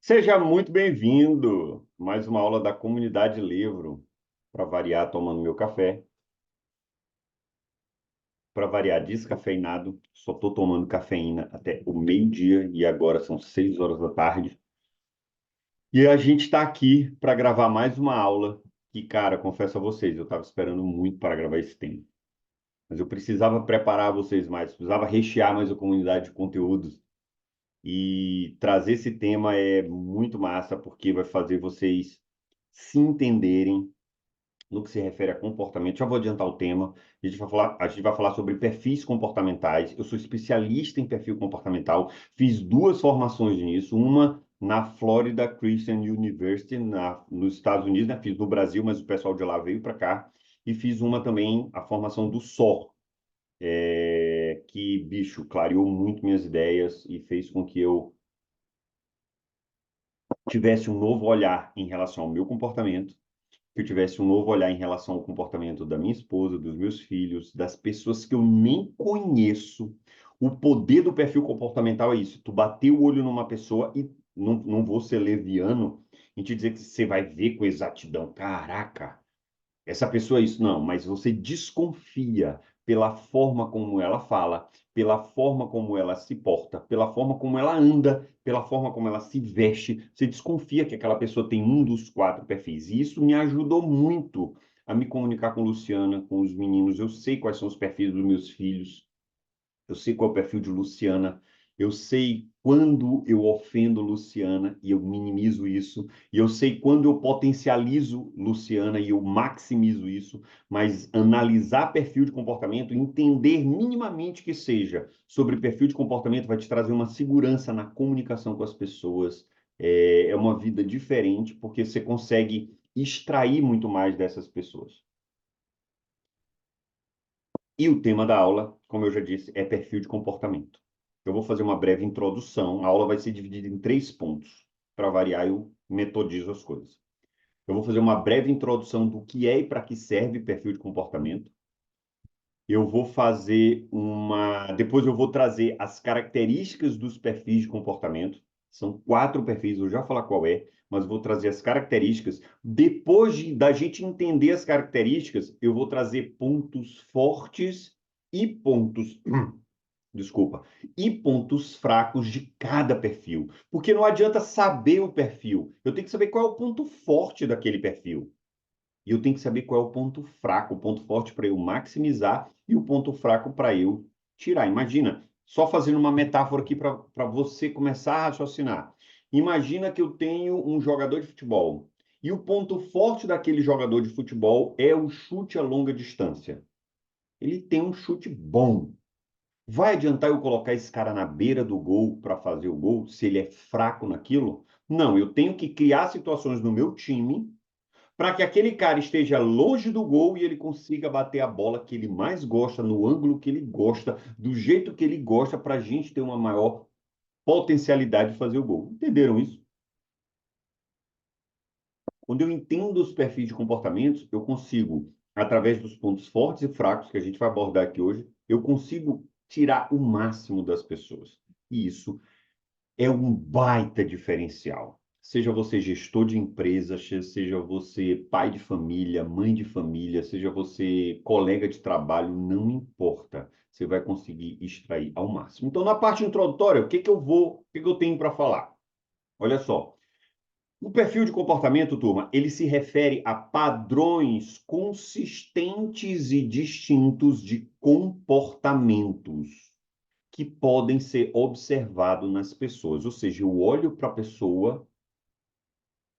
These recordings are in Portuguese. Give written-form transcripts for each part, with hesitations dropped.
Seja muito bem-vindo. Mais uma aula da Comunidade Livro. Para variar, tomando meu café. Para variar, descafeinado. Só estou tomando cafeína até o meio-dia e agora são 6 horas da tarde. E a gente está aqui para gravar mais uma aula que, cara, confesso a vocês, eu estava esperando muito para gravar esse tema. Mas eu precisava preparar vocês mais, precisava rechear mais a comunidade de conteúdos. E trazer esse tema é muito massa, porque vai fazer vocês se entenderem no que se refere a comportamento. Já vou adiantar o tema. A gente vai falar sobre perfis comportamentais. Eu sou especialista em perfil comportamental. Fiz duas formações nisso. Uma na Florida Christian University, nos Estados Unidos, né? Fiz no Brasil, mas o pessoal de lá veio para cá. E fiz uma também, a formação do SOR, que, bicho, clareou muito minhas ideias e fez com que eu tivesse um novo olhar em relação ao meu comportamento, que eu tivesse um novo olhar em relação ao comportamento da minha esposa, dos meus filhos, das pessoas que eu nem conheço. O poder do perfil comportamental é isso. Tu bater o olho numa pessoa e não vou ser leviano em te dizer que você vai ver com exatidão. Caraca, essa pessoa é isso. Não, mas você desconfia pela forma como ela fala, pela forma como ela se porta, pela forma como ela anda, pela forma como ela se veste. Você desconfia que aquela pessoa tem um dos quatro perfis. E isso me ajudou muito a me comunicar com Luciana, com os meninos. Eu sei quais são os perfis dos meus filhos. Eu sei qual é o perfil de Luciana. Eu sei quando eu ofendo Luciana e eu minimizo isso. E eu sei quando eu potencializo Luciana e eu maximizo isso. Mas analisar perfil de comportamento, entender minimamente que seja sobre perfil de comportamento, vai te trazer uma segurança na comunicação com as pessoas. É uma vida diferente, porque você consegue extrair muito mais dessas pessoas. E o tema da aula, como eu já disse, é perfil de comportamento. Eu vou fazer uma breve introdução. A aula vai ser dividida em 3 pontos. Para variar, eu metodizo as coisas. Eu vou fazer uma breve introdução do que é e para que serve perfil de comportamento. Eu vou fazer uma. Depois eu vou trazer as características dos perfis de comportamento. São 4 perfis, eu já vou falar qual é, mas vou trazer as características. Da gente entender as características, eu vou trazer pontos fortes e pontos, desculpa, e pontos fracos de cada perfil. Porque não adianta saber o perfil, eu tenho que saber qual é o ponto forte daquele perfil. E eu tenho que saber qual é o ponto fraco, o ponto forte para eu maximizar e o ponto fraco para eu tirar. Imagina, só fazendo uma metáfora aqui para você começar a raciocinar. Imagina que eu tenho um jogador de futebol e o ponto forte daquele jogador de futebol é o chute a longa distância. Ele tem um chute bom. Vai adiantar eu colocar esse cara na beira do gol para fazer o gol se ele é fraco naquilo? Não, eu tenho que criar situações no meu time para que aquele cara esteja longe do gol e ele consiga bater a bola que ele mais gosta, no ângulo que ele gosta, do jeito que ele gosta, para a gente ter uma maior potencialidade de fazer o gol. Entenderam isso? Quando eu entendo os perfis de comportamentos, eu consigo, através dos pontos fortes e fracos que a gente vai abordar aqui hoje, eu consigo tirar o máximo das pessoas. E isso é um baita diferencial. Seja você gestor de empresa, seja você pai de família, mãe de família, seja você colega de trabalho, não importa. Você vai conseguir extrair ao máximo. Então, na parte introdutória, o que que eu tenho para falar? Olha só. O perfil de comportamento, turma, ele se refere a padrões consistentes e distintos de comportamentos que podem ser observados nas pessoas. Ou seja, eu olho para a pessoa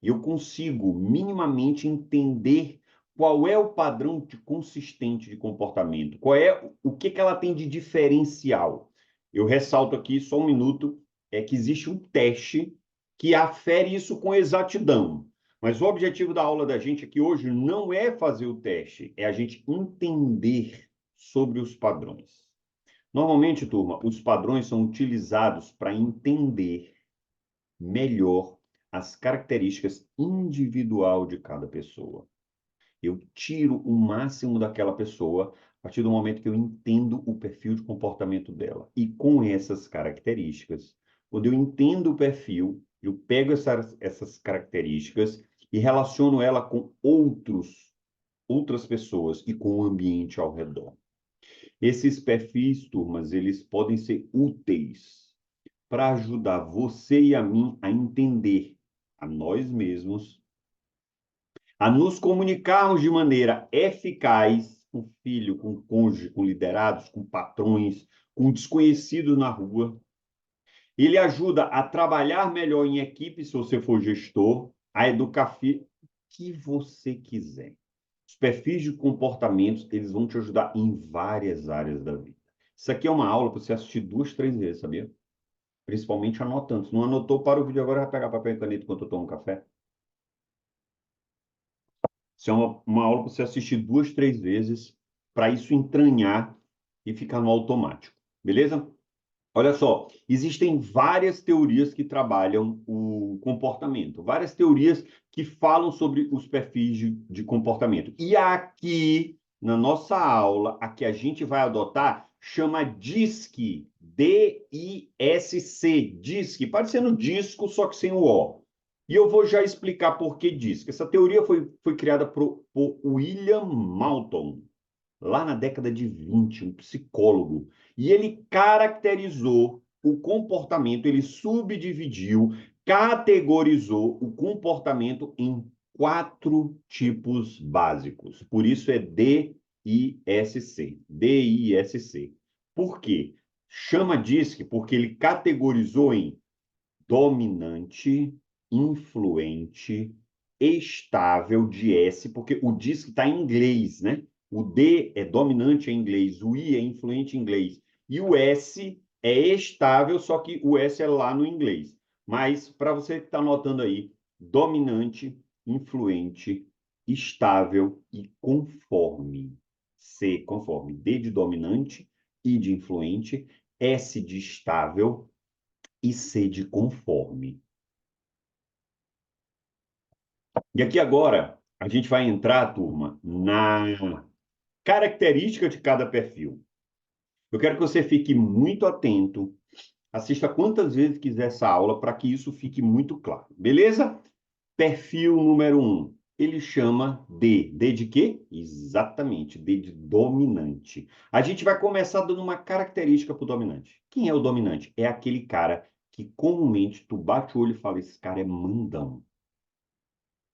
e eu consigo minimamente entender qual é o padrão consistente de comportamento, qual é o que, que ela tem de diferencial. Eu ressalto aqui, só um minuto, é que existe um teste que afere isso com exatidão. Mas o objetivo da aula da gente aqui hoje não é fazer o teste, é a gente entender sobre os padrões. Normalmente, turma, os padrões são utilizados para entender melhor as características individual de cada pessoa. Eu tiro o máximo daquela pessoa a partir do momento que eu entendo o perfil de comportamento dela. E com essas características, quando eu entendo o perfil, Eu pego essas características e relaciono ela com outras pessoas e com o ambiente ao redor. Esses perfis, turmas, eles podem ser úteis para ajudar você e a mim a entender a nós mesmos, a nos comunicarmos de maneira eficaz com o filho, com o cônjuge, com liderados, com patrões, com desconhecidos na rua. Ele ajuda a trabalhar melhor em equipe, se você for gestor, a educar o que você quiser. Os perfis de comportamentos, eles vão te ajudar em várias áreas da vida. Isso aqui é uma aula para você assistir 2, 3 vezes, sabia? Principalmente anotando. Se não anotou, para o vídeo agora, vai pegar papel e caneta enquanto eu tomo um café. Isso é uma aula para você assistir 2, 3 vezes, para isso entranhar e ficar no automático. Beleza? Olha só, existem várias teorias que trabalham o comportamento, várias teorias que falam sobre os perfis de comportamento. E aqui, na nossa aula, a que a gente vai adotar, chama DISC, D-I-S-C, DISC, parecendo disco, só que sem o O. E eu vou já explicar por que DISC. Essa teoria foi criada por William Moulton, lá na década de 20, um psicólogo. E ele caracterizou o comportamento, ele subdividiu, categorizou o comportamento em 4 tipos básicos. Por isso é DISC. DISC. Por quê? Chama DISC porque ele categorizou em dominante, influente, estável de S, porque o DISC está em inglês, né? O D é dominante em inglês, o I é influente em inglês, e o S é estável, só que o S é lá no inglês. Mas, para você que está anotando aí, dominante, influente, estável e conforme. C, conforme. D de dominante, I de influente, S de estável e C de conforme. E aqui agora, a gente vai entrar, turma, na característica de cada perfil. Eu quero que você fique muito atento, assista quantas vezes quiser essa aula para que isso fique muito claro, beleza? Perfil número 1, ele chama D. D de quê? Exatamente, D de dominante. A gente vai começar dando uma característica para o dominante. Quem é o dominante? É aquele cara que comumente tu bate o olho e fala, esse cara é mandão.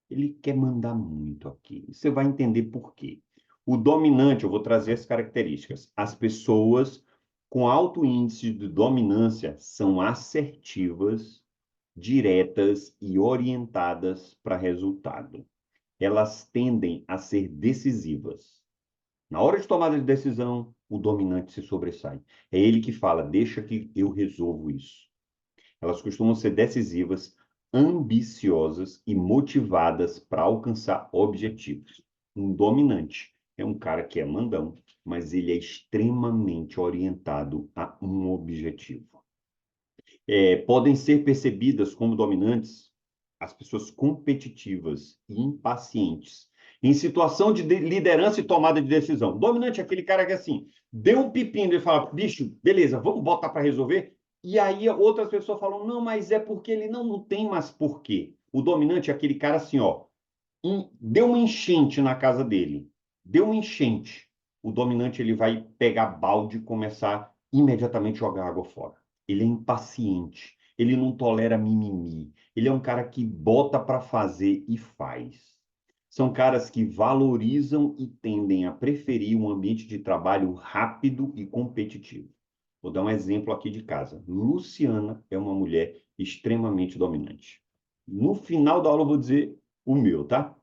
Ele quer mandar muito aqui. Você vai entender por quê. O dominante, eu vou trazer as características. As pessoas com alto índice de dominância são assertivas, diretas e orientadas para resultado. Elas tendem a ser decisivas. Na hora de tomada de decisão, o dominante se sobressai. É ele que fala, deixa que eu resolvo isso. Elas costumam ser decisivas, ambiciosas e motivadas para alcançar objetivos. Um dominante é um cara que é mandão, mas ele é extremamente orientado a um objetivo. Podem ser percebidas como dominantes as pessoas competitivas e impacientes em situação de liderança e tomada de decisão. Dominante é aquele cara que, assim, deu um pepino e fala, bicho, beleza, vamos botar para resolver? E aí outras pessoas falam, não, mas é porque ele não tem mais porquê. O dominante é aquele cara assim, ó, deu uma enchente na casa dele, deu uma enchente. O dominante ele vai pegar balde e começar imediatamente a jogar água fora. Ele é impaciente, ele não tolera mimimi, ele é um cara que bota para fazer e faz. São caras que valorizam e tendem a preferir um ambiente de trabalho rápido e competitivo. Vou dar um exemplo aqui de casa. Luciana é uma mulher extremamente dominante. No final da aula eu vou dizer o meu, tá?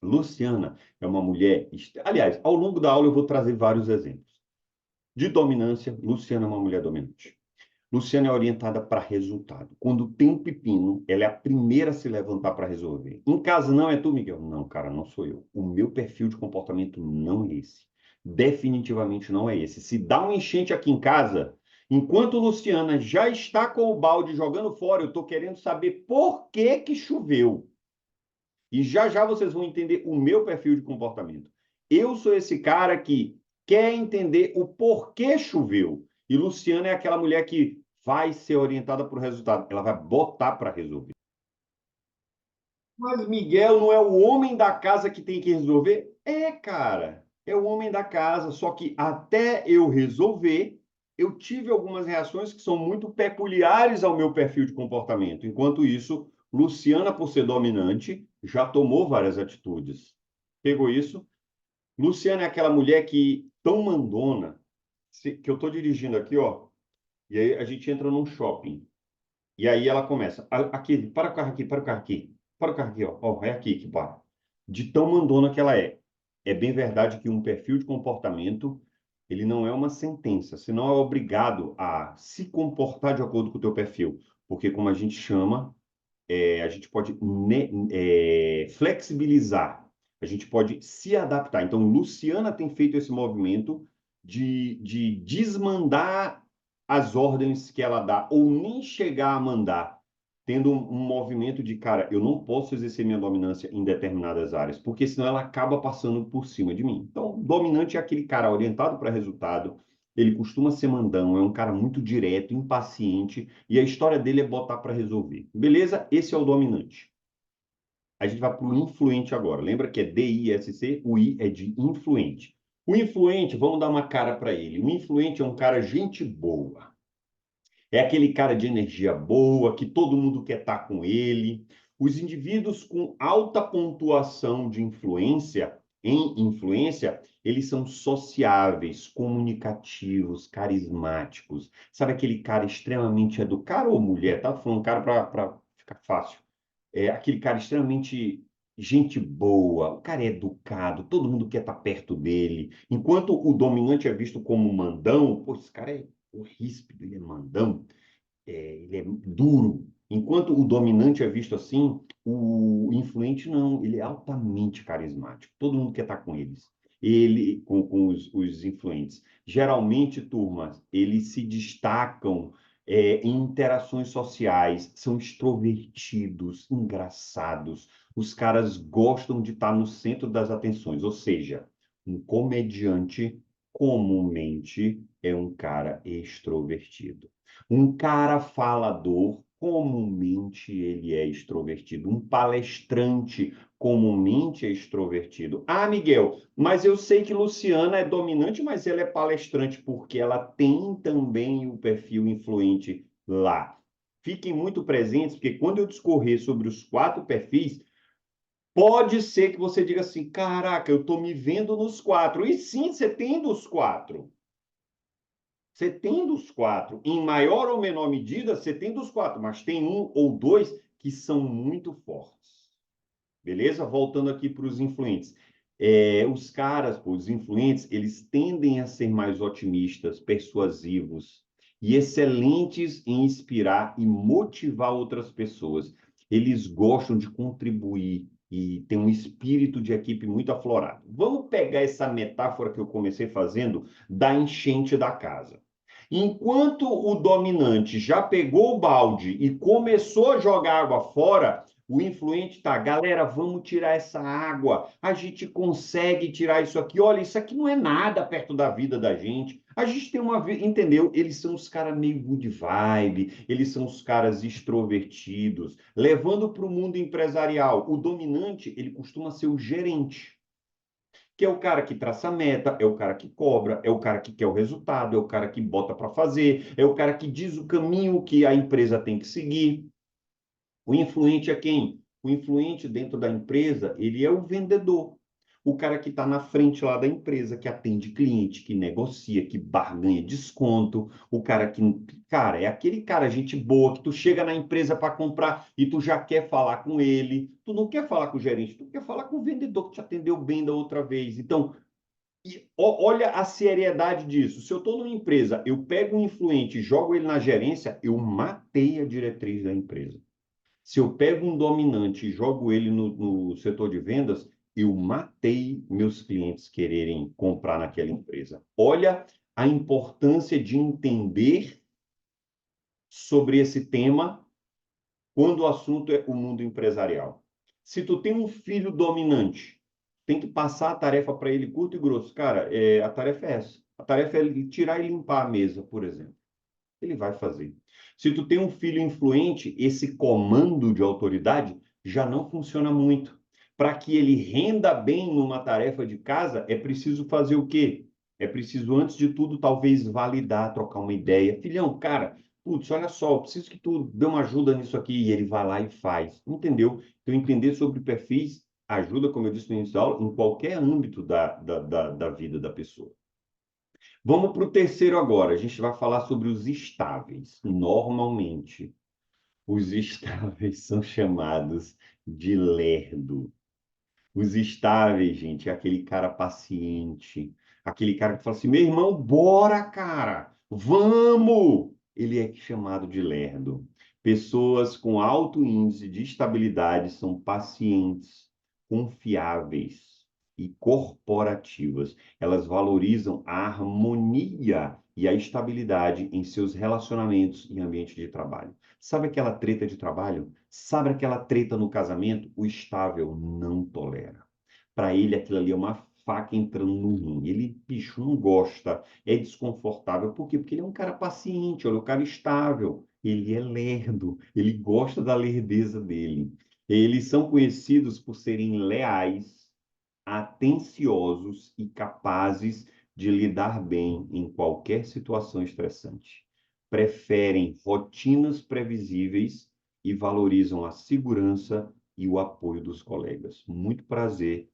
Luciana é uma mulher. Aliás, ao longo da aula eu vou trazer vários exemplos. De dominância, Luciana é uma mulher dominante. Luciana é orientada para resultado. Quando tem um pepino, ela é a primeira a se levantar para resolver. Em casa não é tu, Miguel? Não, cara, não sou eu. O meu perfil de comportamento não é esse. Definitivamente não é esse. Se dá um enchente aqui em casa, enquanto Luciana já está com o balde jogando fora, eu estou querendo saber por que que choveu. E já já vocês vão entender o meu perfil de comportamento. Eu sou esse cara que quer entender o porquê choveu. E Luciana é aquela mulher que vai ser orientada para o resultado, ela vai botar para resolver. Mas Miguel não é o homem da casa que tem que resolver? É, cara, é o homem da casa. Só que até eu resolver, eu tive algumas reações que são muito peculiares ao meu perfil de comportamento. Enquanto isso, Luciana, por ser dominante, já tomou várias atitudes. Pegou isso? Luciana é aquela mulher que tão mandona, que eu estou dirigindo aqui, ó, e aí a gente entra num shopping. E aí ela começa, aqui, para o carro aqui, para o carro aqui, para o carro aqui, ó, ó, é aqui que para. De tão mandona que ela é. É bem verdade que um perfil de comportamento, ele não é uma sentença, você não é obrigado a se comportar de acordo com o teu perfil, porque como a gente chama, a gente pode flexibilizar, a gente pode se adaptar. Então, Luciana tem feito esse movimento de desmandar as ordens que ela dá, ou nem chegar a mandar, tendo um movimento de, cara, eu não posso exercer minha dominância em determinadas áreas, porque senão ela acaba passando por cima de mim. Então, dominante é aquele cara orientado para resultado, ele costuma ser mandão, é um cara muito direto, impaciente, e a história dele é botar para resolver. Beleza? Esse é o dominante. A gente vai para o influente agora. Lembra que é DISC, o I é de influente. O influente, vamos dar uma cara para ele. O influente é um cara gente boa. É aquele cara de energia boa, que todo mundo quer estar com ele. Os indivíduos com alta pontuação de influência, em influência, eles são sociáveis, comunicativos, carismáticos. Sabe aquele cara extremamente educado, cara ou mulher, tá? Tô falando cara para ficar fácil. É aquele cara extremamente gente boa, o cara é educado, todo mundo quer estar perto dele. Enquanto o dominante é visto como mandão, pô, esse cara é ríspido, ele é mandão, ele é duro. Enquanto o dominante é visto assim, o influente não, ele é altamente carismático. Todo mundo quer estar com eles. Ele, com os influentes. Geralmente, turmas, eles se destacam em interações sociais, são extrovertidos, engraçados. Os caras gostam de estar no centro das atenções. Ou seja, um comediante comumente é um cara extrovertido. Um cara falador, comumente ele é extrovertido. Um palestrante, comumente é extrovertido. Ah, Miguel, mas eu sei que Luciana é dominante, mas ela é palestrante porque ela tem também o perfil influente lá. Fiquem muito presentes, porque quando eu discorrer sobre os 4 perfis, pode ser que você diga assim: caraca, eu estou me vendo nos 4. E sim, você tem dos 4. Você tem dos 4, em maior ou menor medida, você tem dos 4, mas tem um ou dois que são muito fortes. Beleza? Voltando aqui para os influentes. Os caras, pô, os influentes, eles tendem a ser mais otimistas, persuasivos e excelentes em inspirar e motivar outras pessoas. Eles gostam de contribuir e têm um espírito de equipe muito aflorado. Vamos pegar essa metáfora que eu comecei fazendo da enchente da casa. Enquanto o dominante já pegou o balde e começou a jogar água fora, o influente tá, galera, vamos tirar essa água. A gente consegue tirar isso aqui. Olha, isso aqui não é nada perto da vida da gente. A gente tem uma vida, entendeu? Eles são os caras meio good vibe, eles são os caras extrovertidos. Levando para o mundo empresarial, o dominante, ele costuma ser o gerente, que é o cara que traça a meta, é o cara que cobra, é o cara que quer o resultado, é o cara que bota para fazer, é o cara que diz o caminho que a empresa tem que seguir. O influente é quem? O influente dentro da empresa, ele é o vendedor. O cara que está na frente lá da empresa, que atende cliente, que negocia, que barganha desconto. O cara que, cara, é aquele cara, gente boa, que tu chega na empresa para comprar e tu já quer falar com ele. Tu não quer falar com o gerente, tu quer falar com o vendedor que te atendeu bem da outra vez. Então, olha a seriedade disso. Se eu estou numa empresa, eu pego um influente e jogo ele na gerência, eu matei a diretriz da empresa. Se eu pego um dominante e jogo ele no setor de vendas, eu matei meus clientes quererem comprar naquela empresa. Olha a importância de entender sobre esse tema quando o assunto é o mundo empresarial. Se tu tem um filho dominante, tem que passar a tarefa para ele curto e grosso. Cara, a tarefa é essa. A tarefa é tirar e limpar a mesa, por exemplo. ele vai fazer. Se tu tem um filho influente, esse comando de autoridade já não funciona muito. Para que ele renda bem numa tarefa de casa, é preciso fazer o quê? É preciso, antes de tudo, talvez validar, trocar uma ideia. Filhão, cara, putz, olha só, eu preciso que tu dê uma ajuda nisso aqui. E ele vai lá e faz. Entendeu? Então, entender sobre perfis ajuda, como eu disse no início da aula, em qualquer âmbito da vida da pessoa. Vamos para o terceiro agora. A gente vai falar sobre os estáveis. Normalmente, os estáveis são chamados de lerdo. Os estáveis, gente, é aquele cara paciente, aquele cara que fala assim: meu irmão, bora, cara, vamos! Ele é chamado de lerdo. Pessoas com alto índice de estabilidade são pacientes, confiáveis e corporativas. Elas valorizam a harmonia e a estabilidade em seus relacionamentos e ambiente de trabalho. Sabe aquela treta de trabalho? Sabe aquela treta no casamento? O estável não tolera. Para ele, aquilo ali é uma faca entrando no rim. Ele, bicho, não gosta, é desconfortável. Por quê? Porque ele é um cara paciente, olha, um cara estável. Ele é lerdo, ele gosta da lerdeza dele. Eles são conhecidos por serem leais, atenciosos e capazes de lidar bem em qualquer situação estressante. Preferem rotinas previsíveis e valorizam a segurança e o apoio dos colegas. Muito prazer,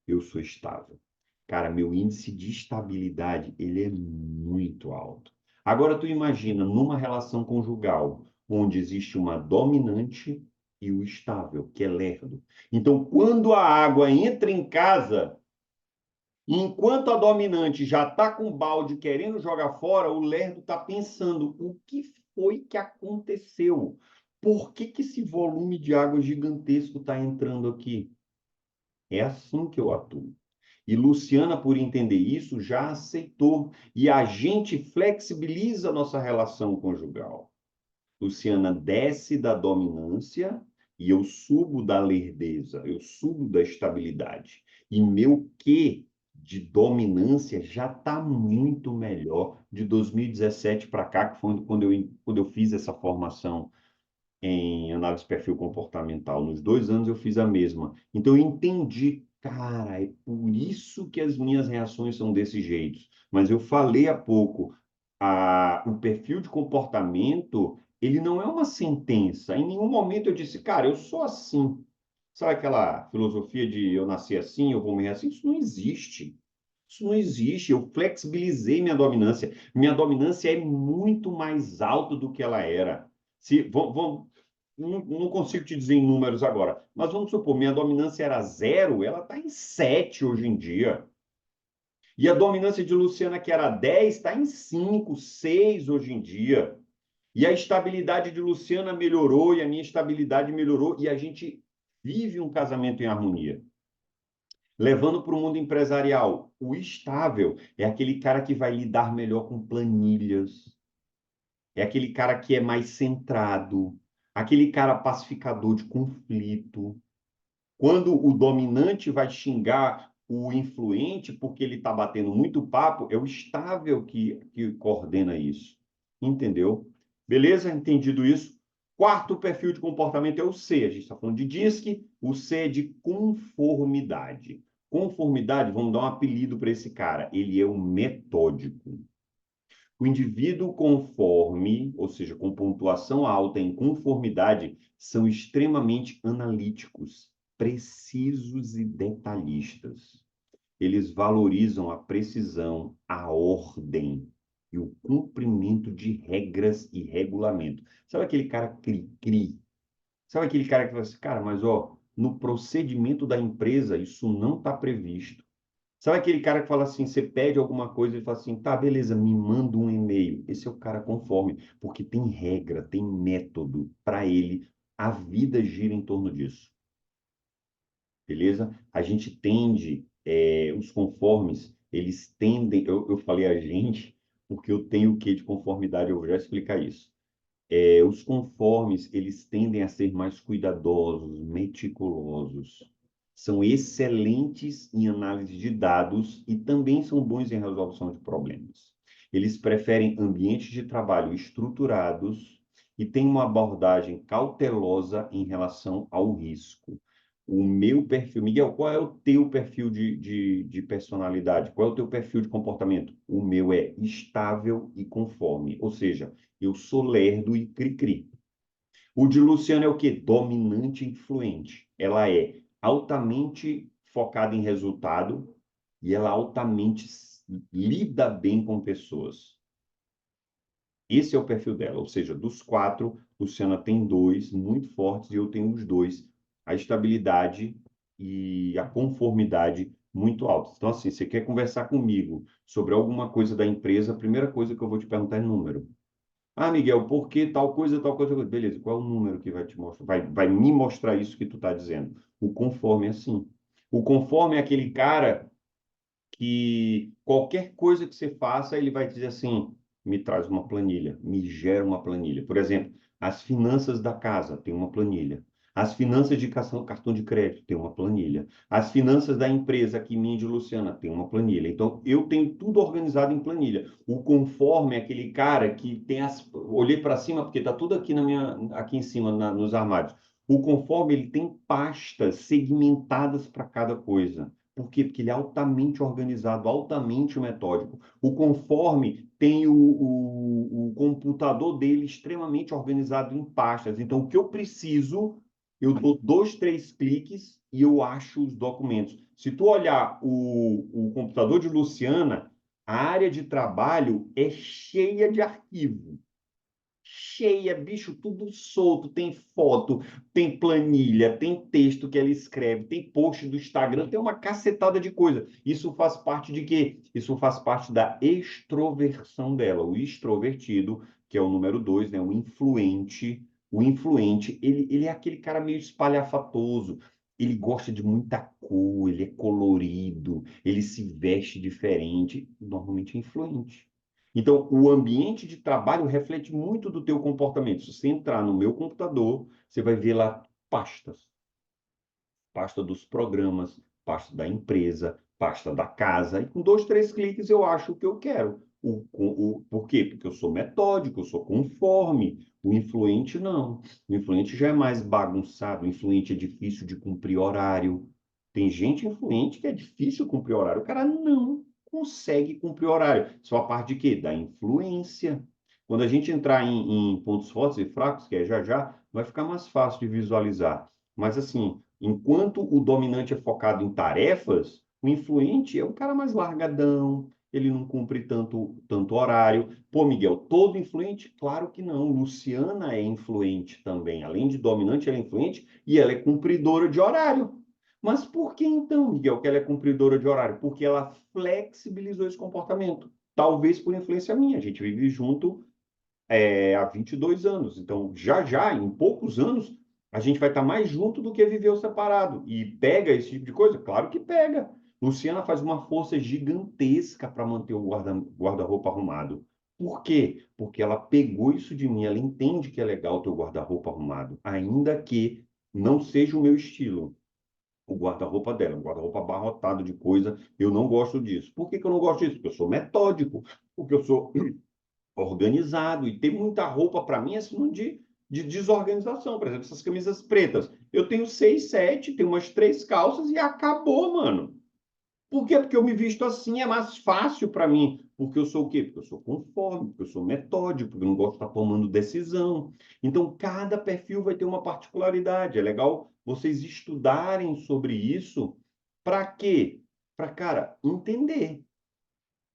eu sou estável. Cara, meu índice de estabilidade, ele é muito alto. Agora tu imagina numa relação conjugal, onde existe uma dominante e o estável, que é lerdo. Então, quando a água entra em casa, enquanto a dominante já está com o balde querendo jogar fora, o lerdo está pensando: o que foi que aconteceu? Por que que esse volume de água gigantesco está entrando aqui? É assim que eu atuo. E Luciana, por entender isso, já aceitou. E a gente flexibiliza a nossa relação conjugal. Luciana desce da dominância e eu subo da lerdeza, eu subo da estabilidade. E meu quê de dominância já está muito melhor de 2017 para cá, que foi quando eu fiz essa formação em análise de perfil comportamental. Nos 2 anos eu fiz a mesma. Então eu entendi, cara, é por isso que as minhas reações são desse jeito. Mas eu falei há pouco, o perfil de comportamento, ele não é uma sentença. Em nenhum momento eu disse, cara, eu sou assim. Sabe aquela filosofia de eu nasci assim, eu vou morrer assim? Isso não existe. Isso não existe. Eu flexibilizei minha dominância. Minha dominância é muito mais alta do que ela era. Se, não consigo te dizer em números agora, mas vamos supor, minha dominância era 0, ela está em 7 hoje em dia. E a dominância de Luciana, que era 10, está em 5, 6 hoje em dia. E a estabilidade de Luciana melhorou, e a minha estabilidade melhorou, e a gente vive um casamento em harmonia. Levando para o mundo empresarial, o estável é aquele cara que vai lidar melhor com planilhas, é aquele cara que é mais centrado, aquele cara pacificador de conflito. Quando o dominante vai xingar o influente porque ele está batendo muito papo, é o estável que coordena isso. Entendeu? Beleza? Entendido isso? Quarto perfil de comportamento é o C. A gente está falando de DISC, o C é de conformidade. Conformidade, vamos dar um apelido para esse cara. Ele é o metódico. O indivíduo conforme, ou seja, com pontuação alta em conformidade, são extremamente analíticos, precisos e detalhistas. Eles valorizam a precisão, a ordem e o cumprimento de regras e regulamento. Sabe aquele cara cri-cri? Sabe aquele cara que fala assim, cara, mas ó, no procedimento da empresa isso não está previsto. Sabe aquele cara que fala assim, você pede alguma coisa e fala assim, tá, beleza, me manda um e-mail. Esse é o cara conforme, porque tem regra, tem método para ele, a vida gira em torno disso, beleza? A gente tende, os conformes, eles tendem, eu falei a gente, porque eu tenho o quê de conformidade, eu vou já explicar isso. Os conformes, eles tendem a ser mais cuidadosos, meticulosos. São excelentes em análise de dados e também são bons em resolução de problemas. Eles preferem ambientes de trabalho estruturados e têm uma abordagem cautelosa em relação ao risco. O meu perfil, Miguel, qual é o teu perfil de personalidade? Qual é o teu perfil de comportamento? O meu é estável e conforme, ou seja, eu sou lerdo e cri-cri. O de Luciano é o quê? Dominante e influente. Ela é altamente focada em resultado e ela altamente lida bem com pessoas. Esse é o perfil dela, ou seja, dos quatro, Luciana tem dois muito fortes e eu tenho os dois, a estabilidade e a conformidade muito altas. Então, assim, você quer conversar comigo sobre alguma coisa da empresa, a primeira coisa que eu vou te perguntar é número. Ah, Miguel, por que tal coisa, tal coisa? Beleza, qual é o número que vai te mostrar? Vai me mostrar isso que tu está dizendo. O conforme é assim. O conforme é aquele cara que qualquer coisa que você faça, ele vai dizer assim: me traz uma planilha, me gera uma planilha. Por exemplo, as finanças da casa tem uma planilha. As finanças de cartão de crédito tem uma planilha. As finanças da empresa aqui, minha e de Luciana, tem uma planilha. Então, eu tenho tudo organizado em planilha. O conforme é aquele cara que tem as. Olhei para cima, porque está tudo aqui, aqui em cima, nos armários. O conforme, ele tem pastas segmentadas para cada coisa. Por quê? Porque ele é altamente organizado, altamente metódico. O conforme tem o computador dele extremamente organizado em pastas. Então, o que eu preciso, eu dou dois, três cliques e eu acho os documentos. Se tu olhar o computador de Luciana, a área de trabalho é cheia de arquivo cheia, bicho, tudo solto. Tem foto, tem planilha, tem texto que ela escreve, tem post do Instagram, tem uma cacetada de coisa. Isso faz parte de quê? Isso faz parte da extroversão dela. O extrovertido, que é o número dois, né? O influente, ele é aquele cara meio espalhafatoso. Ele gosta de muita cor, ele é colorido, ele se veste diferente, normalmente é influente. Então, o ambiente de trabalho reflete muito do teu comportamento. Se você entrar no meu computador, você vai ver lá pastas. Pasta dos programas, pasta da empresa, pasta da casa. E com dois, três cliques eu acho o que eu quero. Por quê? Porque eu sou metódico, eu sou conforme. O influente não. O influente já é mais bagunçado. O influente é difícil de cumprir horário. Tem gente influente que é difícil cumprir horário. O cara não consegue cumprir horário. Só a parte de quê? Da influência. Quando a gente entrar em pontos fortes e fracos, que é já já, vai ficar mais fácil de visualizar. Mas assim, enquanto o dominante é focado em tarefas, o influente é um cara mais largadão, ele não cumpre tanto horário. Pô, Miguel, todo influente? Claro que não. Luciana é influente também. Além de dominante, ela é influente e ela é cumpridora de horário. Mas por que então, Miguel, que ela é cumpridora de horário? Porque ela flexibilizou esse comportamento. Talvez por influência minha. A gente vive junto há 22 anos. Então, já já, em poucos anos, a gente vai estar mais junto do que viveu separado. E pega esse tipo de coisa? Claro que pega. Luciana faz uma força gigantesca para manter o guarda-roupa arrumado. Por quê? Porque ela pegou isso de mim, ela entende que é legal ter o guarda-roupa arrumado, ainda que não seja o meu estilo. O guarda-roupa dela, um guarda-roupa abarrotado de coisa, eu não gosto disso. Por que que eu não gosto disso? Porque eu sou metódico, porque eu sou organizado e ter muita roupa para mim é sinônimo de desorganização. Por exemplo, essas camisas pretas. Eu tenho seis, sete, tenho umas três calças e acabou, mano. Por quê? Porque eu me visto assim, é mais fácil para mim. Porque eu sou o quê? Porque eu sou conforme, porque eu sou metódico, porque eu não gosto de estar tomando decisão. Então, cada perfil vai ter uma particularidade. É legal vocês estudarem sobre isso. Para quê? Para, cara, entender.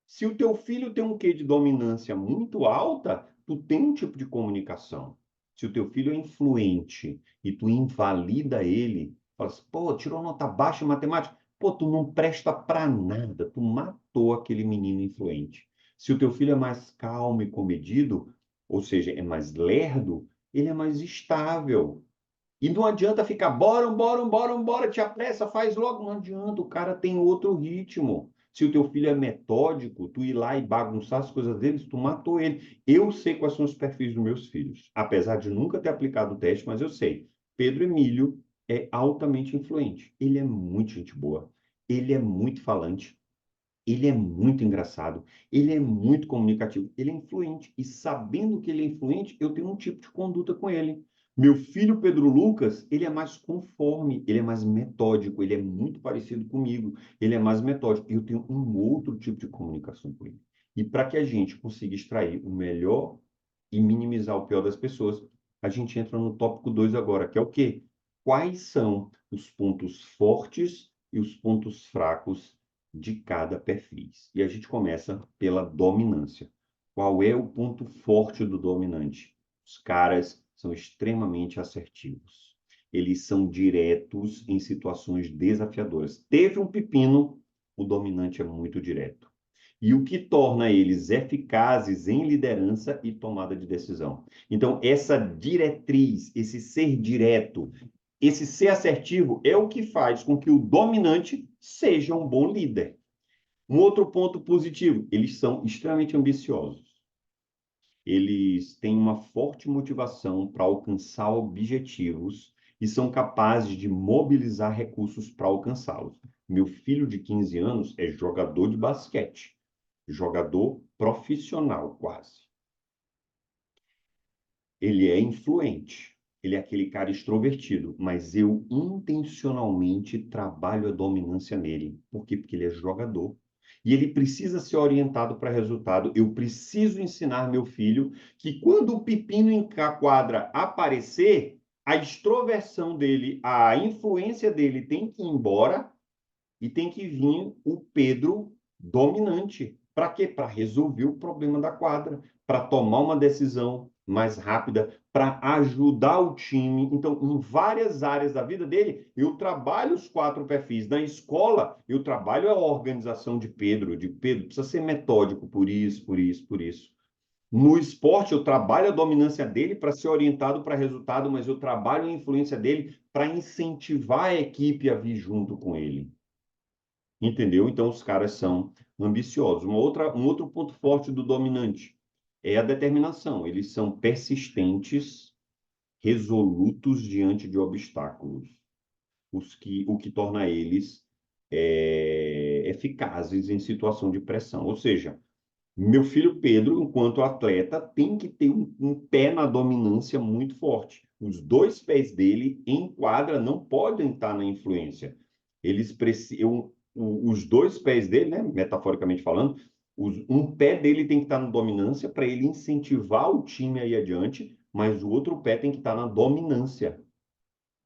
Se o teu filho tem um quê de dominância muito alta, tu tem um tipo de comunicação. Se o teu filho é influente e tu invalida ele, fala assim, pô, tirou nota baixa em matemática, pô, tu não presta para nada, tu matou aquele menino influente. Se o teu filho é mais calmo e comedido, ou seja, é mais lerdo, ele é mais estável. E não adianta ficar, bora, bora, bora, bora, te apressa, faz logo. Não adianta, o cara tem outro ritmo. Se o teu filho é metódico, tu ir lá e bagunçar as coisas deles, tu matou ele. Eu sei quais são os perfis dos meus filhos. Apesar de nunca ter aplicado o teste, mas eu sei. Pedro Emílio é altamente influente. Ele é muito gente boa. Ele é muito falante. Ele é muito engraçado, ele é muito comunicativo, ele é influente. E sabendo que ele é influente, eu tenho um tipo de conduta com ele. Meu filho Pedro Lucas, ele é mais conforme, ele é mais metódico, ele é muito parecido comigo, ele é mais metódico. Eu tenho um outro tipo de comunicação com ele. E para que a gente consiga extrair o melhor e minimizar o pior das pessoas, a gente entra no tópico 2 agora, que é o quê? Quais são os pontos fortes e os pontos fracos de cada perfil? E a gente começa pela dominância. Qual é o ponto forte do dominante? Os caras são extremamente assertivos. Eles são diretos em situações desafiadoras. Teve um pepino, o dominante é muito direto. E o que torna eles eficazes em liderança e tomada de decisão. Então, essa diretriz, esse ser direto, esse ser assertivo é o que faz com que o dominante seja um bom líder. Um outro ponto positivo, eles são extremamente ambiciosos. Eles têm uma forte motivação para alcançar objetivos e são capazes de mobilizar recursos para alcançá-los. Meu filho de 15 anos é jogador de basquete, jogador profissional quase. Ele é influente, ele é aquele cara extrovertido, mas eu intencionalmente trabalho a dominância nele. Por quê? Porque ele é jogador. E ele precisa ser orientado para resultado. Eu preciso ensinar meu filho que quando o pepino em quadra aparecer, a extroversão dele, a influência dele tem que ir embora e tem que vir o Pedro dominante. Para quê? Para resolver o problema da quadra, para tomar uma decisão mais rápida, para ajudar o time. Então, em várias áreas da vida dele, eu trabalho os 4 perfis. Na escola, eu trabalho a organização de Pedro, precisa ser metódico por isso, por isso, por isso. No esporte, eu trabalho a dominância dele para ser orientado para resultado, mas eu trabalho a influência dele para incentivar a equipe a vir junto com ele. Entendeu? Então, os caras são ambiciosos. Um outro ponto forte do dominante é a determinação. Eles são persistentes, resolutos diante de obstáculos, o que torna eles eficazes em situação de pressão. Ou seja, meu filho Pedro, enquanto atleta, tem que ter um pé na dominância muito forte. Os 2 pés dele em quadra não podem estar na influência. Eles precisam, os 2 pés dele, né, metaforicamente falando, um pé dele tem que estar na dominância para ele incentivar o time a ir adiante, mas o outro pé tem que estar na dominância.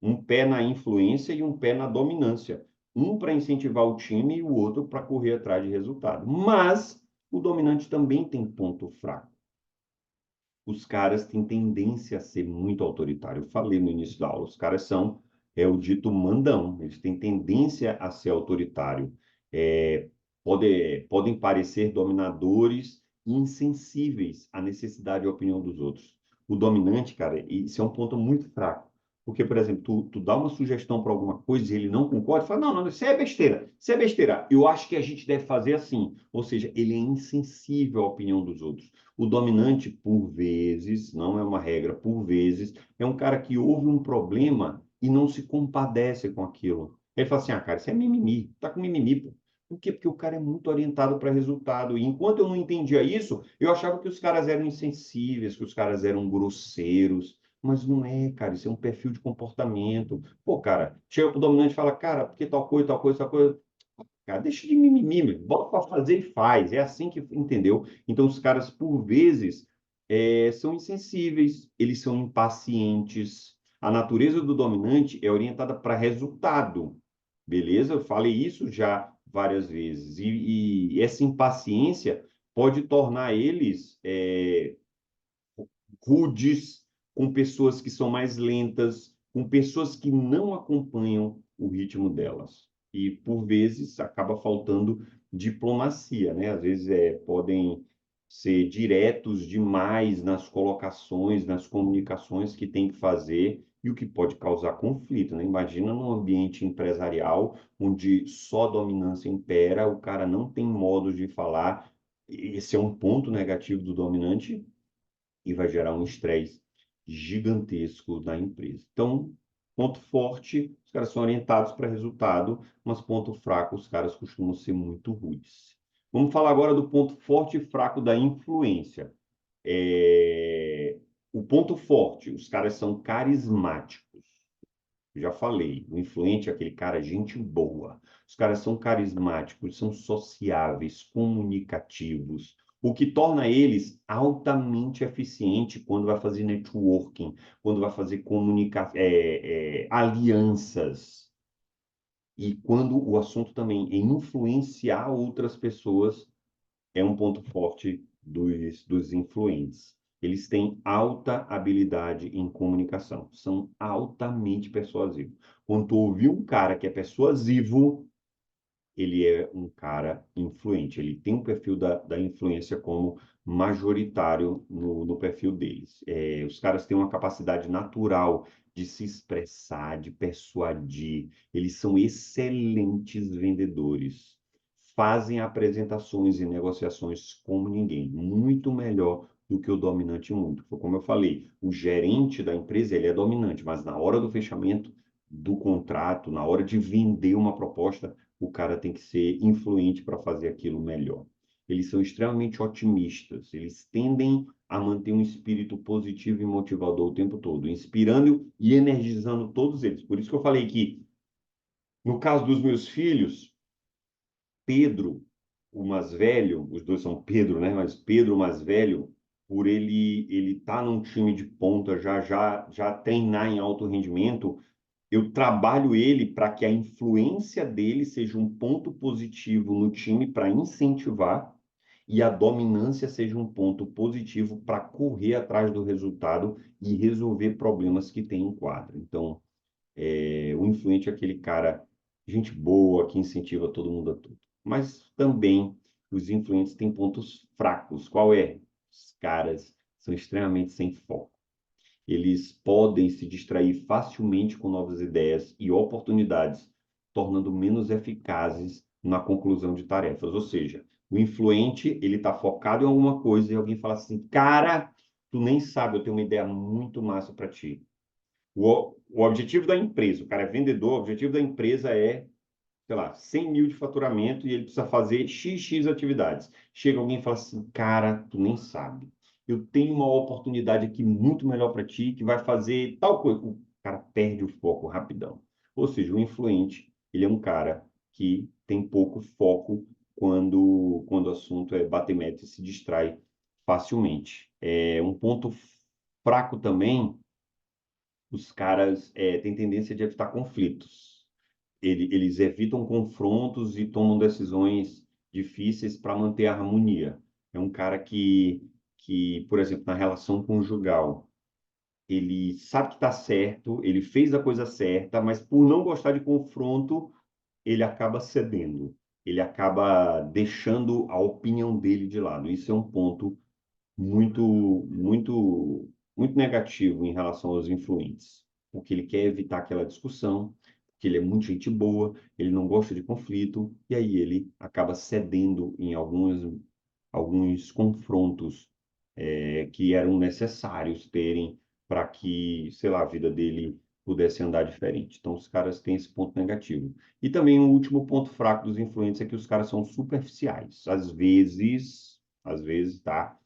Um pé na influência e um pé na dominância. Um para incentivar o time e o outro para correr atrás de resultado. Mas o dominante também tem ponto fraco. Os caras têm tendência a ser muito autoritário. Eu falei no início da aula, os caras são, o dito mandão, eles têm tendência a ser autoritário. É, podem parecer dominadores e insensíveis à necessidade e à opinião dos outros. O dominante, cara, isso é um ponto muito fraco. Porque, por exemplo, tu dá uma sugestão para alguma coisa e ele não concorda, fala, não, não, isso é besteira, isso é besteira. Eu acho que a gente deve fazer assim. Ou seja, ele é insensível à opinião dos outros. O dominante, por vezes, não é uma regra, por vezes, é um cara que ouve um problema e não se compadece com aquilo. Ele fala assim, ah, cara, isso é mimimi, tá com mimimi, pô. Por quê? Porque o cara é muito orientado para resultado. E enquanto eu não entendia isso, eu achava que os caras eram insensíveis, que os caras eram grosseiros. Mas não é, cara, isso é um perfil de comportamento. Pô, cara, chega pro dominante e fala, cara, por que tal coisa, tal coisa, tal coisa? Cara, deixa de mimimi, meu. Bota para fazer e faz. É assim que, entendeu? Então, os caras, por vezes, são insensíveis, eles são impacientes. A natureza do dominante é orientada para resultado, beleza? Eu falei isso já várias vezes. E essa impaciência pode tornar eles rudes, com pessoas que são mais lentas, com pessoas que não acompanham o ritmo delas. E, por vezes, acaba faltando diplomacia, né? Às vezes podem ser diretos demais nas colocações, nas comunicações que tem que fazer e o que pode causar conflito, né? Imagina num ambiente empresarial onde só dominância impera, o cara não tem modo de falar. Esse é um ponto negativo do dominante e vai gerar um estresse gigantesco na empresa. Então, ponto forte, os caras são orientados para resultado, mas ponto fraco, os caras costumam ser muito rudes. Vamos falar agora do ponto forte e fraco da influência. É, O ponto forte, os caras são carismáticos. Já falei, o influente é aquele cara, gente boa. Os caras são carismáticos, são sociáveis, comunicativos, o que torna eles altamente eficientes quando vai fazer networking, quando vai fazer alianças. E quando o assunto também é influenciar outras pessoas, é um ponto forte dos influentes. Eles têm alta habilidade em comunicação, são altamente persuasivos. Quando tu ouvir um cara que é persuasivo, ele é um cara influente. Ele tem um perfil da influência como majoritário no perfil deles. Os caras têm uma capacidade natural de se expressar, de persuadir. Eles são excelentes vendedores. Fazem apresentações e negociações como ninguém, muito melhor do que o dominante mundo. Foi como eu falei, o gerente da empresa ele é dominante, mas na hora do fechamento do contrato, na hora de vender uma proposta, o cara tem que ser influente para fazer aquilo melhor. Eles são extremamente otimistas, eles tendem a manter um espírito positivo e motivador o tempo todo, inspirando e energizando todos eles. Por isso que eu falei que, no caso dos meus filhos, Pedro, o mais velho, os dois são Pedro, né? Mas Pedro, o mais velho, por ele tá num time de ponta, já treinar em alto rendimento, eu trabalho ele para que a influência dele seja um ponto positivo no time para incentivar e a dominância seja um ponto positivo para correr atrás do resultado e resolver problemas que tem em quadra. Então, o influente é aquele cara, gente boa, que incentiva todo mundo a tudo. Mas também os influentes têm pontos fracos. Qual é? Os caras são extremamente sem foco. Eles podem se distrair facilmente com novas ideias e oportunidades, tornando menos eficazes na conclusão de tarefas. Ou seja, o influente, ele está focado em alguma coisa e alguém fala assim, cara, tu nem sabe, eu tenho uma ideia muito massa para ti. O objetivo da empresa, o cara é vendedor, o objetivo da empresa é, sei lá, 100 mil de faturamento e ele precisa fazer XX atividades. Chega alguém e fala assim, cara, tu nem sabe. Eu tenho uma oportunidade aqui muito melhor para ti que vai fazer tal coisa. O cara perde o foco rapidão. Ou seja, o influente, ele é um cara que tem pouco foco quando o assunto é bater meta e se distrai facilmente. Um ponto fraco também, os caras têm tendência de evitar conflitos. Eles evitam confrontos e tomam decisões difíceis para manter a harmonia. É um cara por exemplo, na relação conjugal, ele sabe que está certo, ele fez a coisa certa, mas por não gostar de confronto, ele acaba cedendo. Ele acaba deixando a opinião dele de lado. Isso é um ponto muito negativo em relação aos influentes, porque ele quer evitar aquela discussão, porque ele é muito gente boa, ele não gosta de conflito, e aí ele acaba cedendo em alguns confrontos que eram necessários terem para que, sei lá, a vida dele pudesse andar diferente. Então, os caras têm esse ponto negativo. E também o último ponto fraco dos influentes é que os caras são superficiais. Às vezes, tá?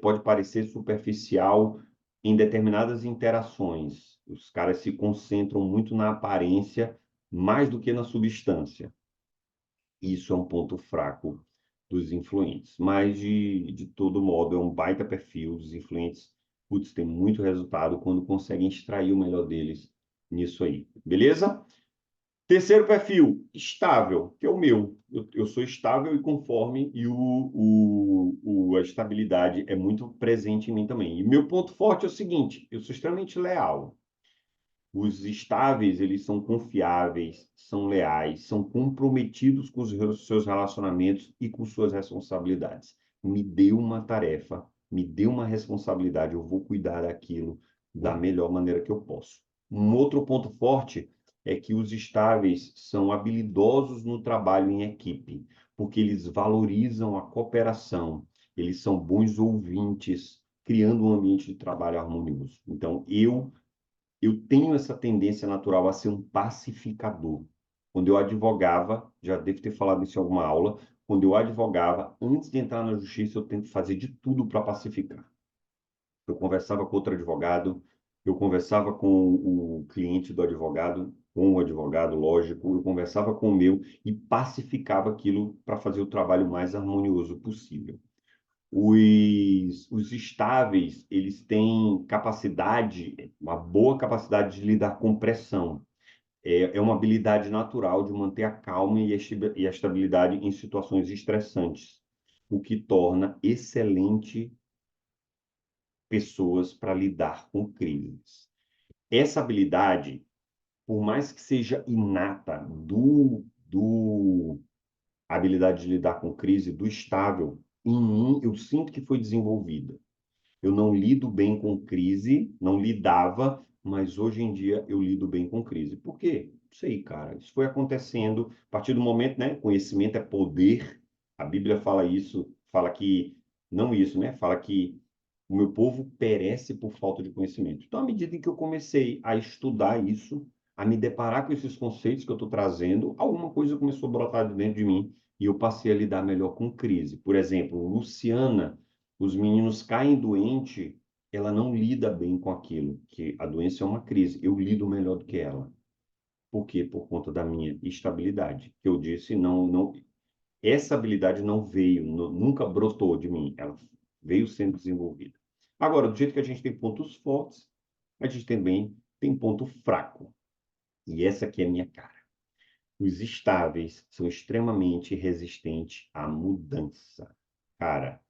Pode parecer superficial em determinadas interações. Os caras se concentram muito na aparência mais do que na substância. Isso é um ponto fraco dos influentes. Mas, de todo modo, é um baita perfil. Os influentes, putz, tem muito resultado quando conseguem extrair o melhor deles nisso aí. Beleza? Terceiro perfil, estável, que é o meu. Eu sou estável e conforme, e a estabilidade é muito presente em mim também. E meu ponto forte é o seguinte: eu sou extremamente leal. Os estáveis, eles são confiáveis, são leais, são comprometidos com os seus relacionamentos e com suas responsabilidades. Me dê uma tarefa, me dê uma responsabilidade, eu vou cuidar daquilo da melhor maneira que eu posso. Um outro ponto forte é que os estáveis são habilidosos no trabalho em equipe, porque eles valorizam a cooperação, eles são bons ouvintes, criando um ambiente de trabalho harmonioso. Então, eu tenho essa tendência natural a ser um pacificador. Quando eu advogava, já devo ter falado isso em alguma aula, quando eu advogava, antes de entrar na justiça, eu tento fazer de tudo para pacificar. Eu conversava com outro advogado, eu conversava com o cliente do advogado, com o advogado, lógico, eu conversava com o meu e pacificava aquilo para fazer o trabalho mais harmonioso possível. Os estáveis, eles têm capacidade, uma boa capacidade de lidar com pressão. É uma habilidade natural de manter a calma e a estabilidade em situações estressantes, o que torna excelente pessoas para lidar com crises. Essa habilidade, por mais que seja inata do habilidade de lidar com crise, do estável, em mim eu sinto que foi desenvolvida. Eu não lido bem com crise, não lidava, mas hoje em dia eu lido bem com crise. Por quê? Não sei, cara. Isso foi acontecendo a partir do momento, né? Conhecimento é poder. A Bíblia fala isso, fala que, não isso, né? Fala que o meu povo perece por falta de conhecimento. Então, à medida em que eu comecei a estudar isso, a me deparar com esses conceitos que eu estou trazendo, alguma coisa começou a brotar de dentro de mim e eu passei a lidar melhor com crise. Por exemplo, Luciana, os meninos caem doente, ela não lida bem com aquilo, que a doença é uma crise. Eu lido melhor do que ela. Por quê? Por conta da minha estabilidade. Que eu disse, não, essa habilidade não veio, nunca brotou de mim, ela veio sendo desenvolvida. Agora, do jeito que a gente tem pontos fortes, a gente também tem ponto fraco. E essa aqui é a minha cara. Os estáveis são extremamente resistentes à mudança. Cara,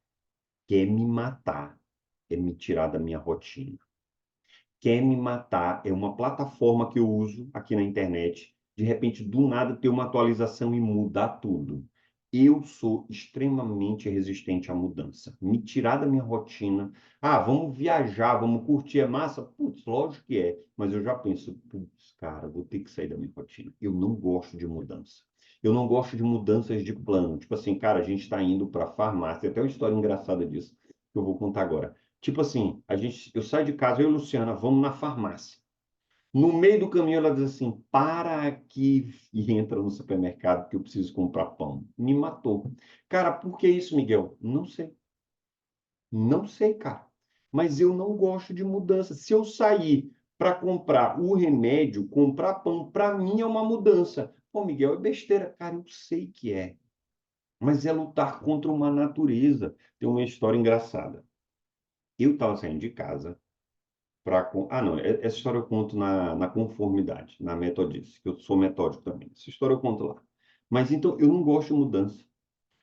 quer me matar, é me tirar da minha rotina. Quer me matar é uma plataforma que eu uso aqui na internet. De repente, do nada, ter uma atualização e mudar tudo. Eu sou extremamente resistente à mudança. Me tirar da minha rotina. Ah, vamos viajar, vamos curtir, é massa? Putz, lógico que é. Mas eu já penso, putz, cara, vou ter que sair da minha rotina. Eu não gosto de mudança. Eu não gosto de mudanças de plano. Tipo assim, cara, a gente está indo para a farmácia. Tem até uma história engraçada disso que eu vou contar agora. Tipo assim, eu saio de casa, eu e a Luciana, vamos na farmácia. No meio do caminho, ela diz assim: para aqui e entra no supermercado que eu preciso comprar pão. Me matou. Cara, por que isso, Miguel? Não sei. Não sei, cara. Mas eu não gosto de mudança. Se eu sair para comprar o remédio, comprar pão, para mim é uma mudança. Pô, Miguel, é besteira. Cara, eu sei que é. Mas é lutar contra uma natureza. Tem uma história engraçada. Eu estava saindo de casa. Ah, não, essa história eu conto na conformidade, na metodice, que eu sou metódico também. Essa história eu conto lá. Mas então, eu não gosto de mudança.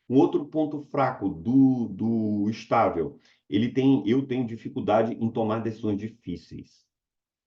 Um outro ponto fraco do estável, eu tenho dificuldade em tomar decisões difíceis.